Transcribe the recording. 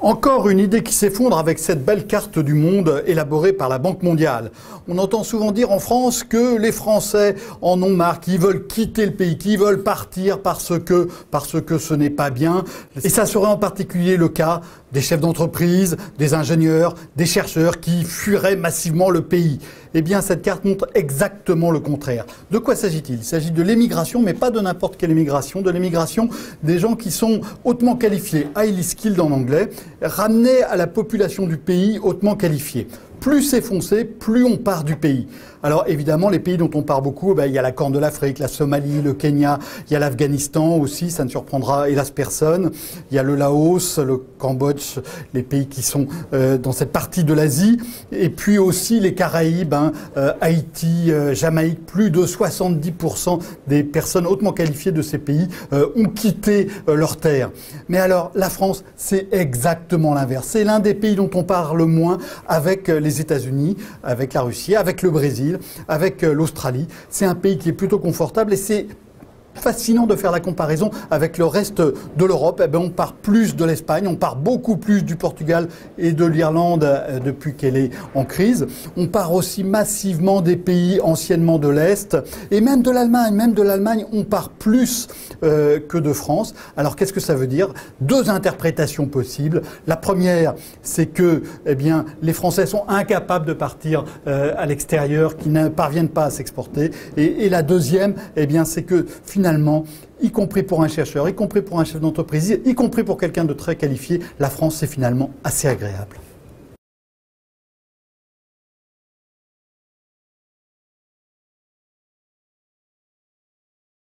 Encore une idée qui s'effondre avec cette belle carte du monde élaborée par la Banque mondiale. On entend souvent dire en France que les Français en ont marre, qu'ils veulent quitter le pays, qu'ils veulent partir parce que ce n'est pas bien. Et ça serait en particulier le cas des chefs d'entreprise, des ingénieurs, des chercheurs qui fuiraient massivement le pays. Eh bien, cette carte montre exactement le contraire. De quoi s'agit-il? Il s'agit de l'émigration, mais pas de n'importe quelle émigration, de l'émigration des gens qui sont hautement qualifiés, highly skilled en anglais, ramenés à la population du pays hautement qualifiée. Plus c'est foncé, plus on part du pays. Alors évidemment, les pays dont on part beaucoup, il y a la Corne de l'Afrique, la Somalie, le Kenya, il y a l'Afghanistan aussi, ça ne surprendra hélas personne. Il y a le Laos, le Cambodge, les pays qui sont dans cette partie de l'Asie. Et puis aussi les Caraïbes, Haïti, Jamaïque, plus de 70% des personnes hautement qualifiées de ces pays ont quitté leur terre. Mais alors, la France, c'est exactement l'inverse. C'est l'un des pays dont on parle moins avec les États-Unis, avec la Russie, avec le Brésil, avec l'Australie. C'est un pays qui est plutôt confortable et c'est fascinant de faire la comparaison avec le reste de l'Europe. On part plus de l'Espagne, on part beaucoup plus du Portugal et de l'Irlande depuis qu'elle est en crise. On part aussi massivement des pays anciennement de l'Est et même de l'Allemagne. Même de l'Allemagne, on part plus que de France. Alors qu'est-ce que ça veut dire? Deux interprétations possibles. La première, c'est que les Français sont incapables de partir à l'extérieur, qui ne parviennent pas à s'exporter. Et la deuxième, c'est que finalement, y compris pour un chercheur, y compris pour un chef d'entreprise, y compris pour quelqu'un de très qualifié, la France, c'est finalement assez agréable.